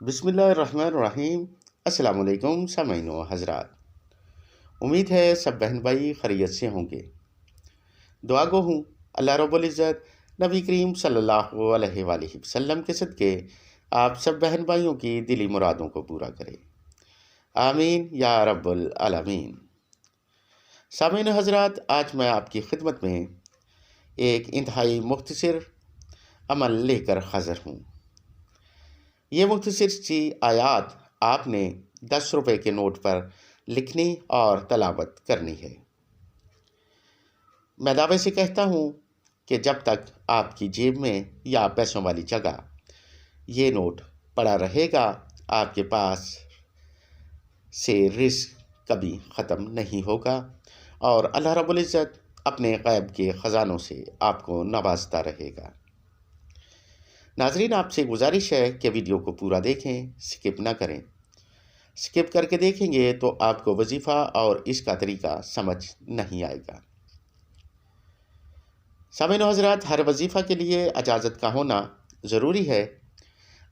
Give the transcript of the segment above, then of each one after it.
بسم اللہ الرحمن الرحیم۔ السلام علیکم سامعین و حضرات، امید ہے سب بہن بھائی خیریت سے ہوں گے۔ دعا گو ہوں اللہ رب العزت نبی کریم صلی اللہ علیہ وآلہ وسلم کے صدقے آپ سب بہن بھائیوں کی دلی مرادوں کو پورا کرے، آمین یا رب العالمین۔ سامعین و حضرات، آج میں آپ کی خدمت میں ایک انتہائی مختصر عمل لے کر حاضر ہوں۔ یہ مختصر سی آیات آپ نے 10 روپے کے نوٹ پر لکھنی اور تلاوت کرنی ہے۔ میں دعوے سے کہتا ہوں کہ جب تک آپ کی جیب میں یا پیسوں والی جگہ یہ نوٹ پڑا رہے گا، آپ کے پاس سے رزق کبھی ختم نہیں ہوگا اور اللہ رب العزت اپنے غیب کے خزانوں سے آپ کو نوازتا رہے گا۔ ناظرین، آپ سے گزارش ہے کہ ویڈیو کو پورا دیکھیں، سکپ نہ کریں۔ سکپ کر کے دیکھیں گے تو آپ کو وظیفہ اور اس کا طریقہ سمجھ نہیں آئے گا۔ سامعین و حضرات، ہر وظیفہ کے لیے اجازت کا ہونا ضروری ہے۔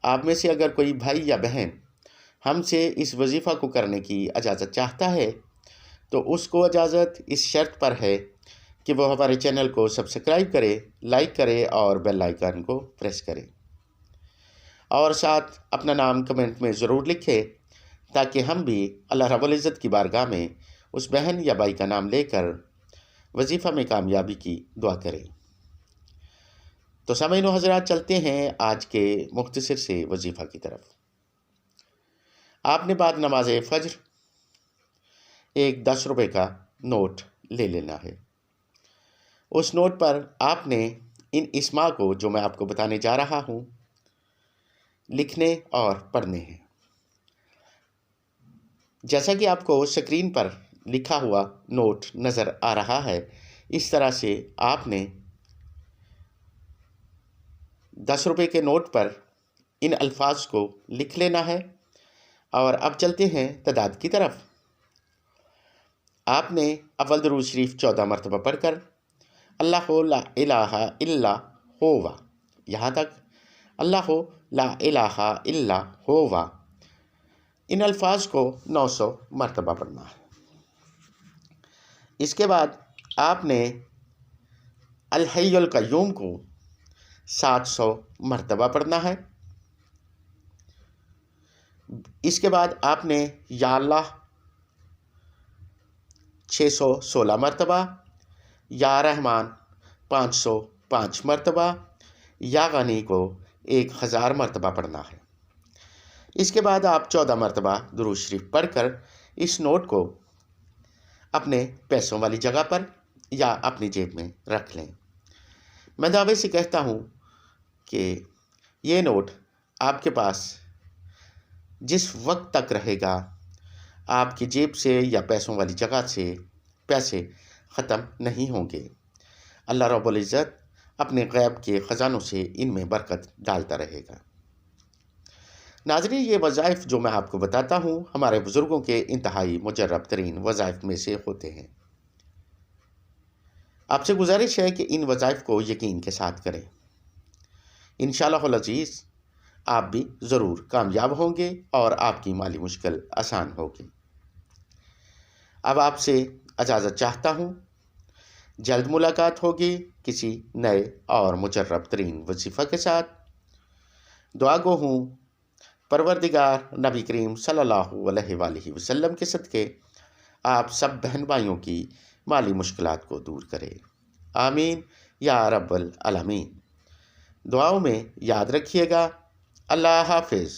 آپ میں سے اگر کوئی بھائی یا بہن ہم سے اس وظیفہ کو کرنے کی اجازت چاہتا ہے تو اس کو اجازت اس شرط پر ہے کہ وہ ہمارے چینل کو سبسکرائب کرے، لائک کرے اور بیل آئیکن کو پریس کرے، اور ساتھ اپنا نام کمنٹ میں ضرور لکھے تاکہ ہم بھی اللہ رب العزت کی بارگاہ میں اس بہن یا بھائی کا نام لے کر وظیفہ میں کامیابی کی دعا کریں۔ تو سامعین و حضرات، چلتے ہیں آج کے مختصر سے وظیفہ کی طرف۔ آپ نے بعد نماز فجر ایک 10 روپے کا نوٹ لے لینا ہے۔ اس نوٹ پر آپ نے ان اسماء کو جو میں آپ کو بتانے جا رہا ہوں لکھنے اور پڑھنے ہیں۔ جیسا کہ آپ کو اسکرین پر لکھا ہوا نوٹ نظر آ رہا ہے، اس طرح سے آپ نے 10 روپے کے نوٹ پر ان الفاظ کو لکھ لینا ہے۔ اور اب چلتے ہیں تعداد کی طرف۔ آپ نے اول درود شریف 14 مرتبہ پڑھ کر اللہ لا الہ الا ہوا، یہاں تک اللہ لا الہ الا ہوا، ان الفاظ کو 900 مرتبہ پڑھنا ہے۔ اس کے بعد آپ نے الحی القیوم کو 700 مرتبہ پڑھنا ہے۔ اس کے بعد آپ نے یا اللہ 616 مرتبہ، یا رحمان 505 مرتبہ، یا غنی کو 1000 مرتبہ پڑھنا ہے۔ اس کے بعد آپ 14 مرتبہ درود شریف پڑھ کر اس نوٹ کو اپنے پیسوں والی جگہ پر یا اپنی جیب میں رکھ لیں۔ میں دعوے سے کہتا ہوں کہ یہ نوٹ آپ کے پاس جس وقت تک رہے گا، آپ کی جیب سے یا پیسوں والی جگہ سے پیسے ختم نہیں ہوں گے۔ اللہ رب العزت اپنے غیب کے خزانوں سے ان میں برکت ڈالتا رہے گا۔ ناظرین، یہ وظائف جو میں آپ کو بتاتا ہوں ہمارے بزرگوں کے انتہائی مجرب ترین وظائف میں سے ہوتے ہیں۔ آپ سے گزارش ہے کہ ان وظائف کو یقین کے ساتھ کریں۔ انشاءاللہ العزیز آپ بھی ضرور کامیاب ہوں گے اور آپ کی مالی مشکل آسان ہوگی۔ اب آپ سے اجازت چاہتا ہوں، جلد ملاقات ہوگی کسی نئے اور مجرب ترین وظیفہ کے ساتھ۔ دعا گو ہوں پروردگار نبی کریم صلی اللہ علیہ وآلہ وسلم کے صدقے آپ سب بہن بھائیوں کی مالی مشکلات کو دور کرے، آمین یا رب العالمین۔ دعاؤں میں یاد رکھیے گا۔ اللہ حافظ۔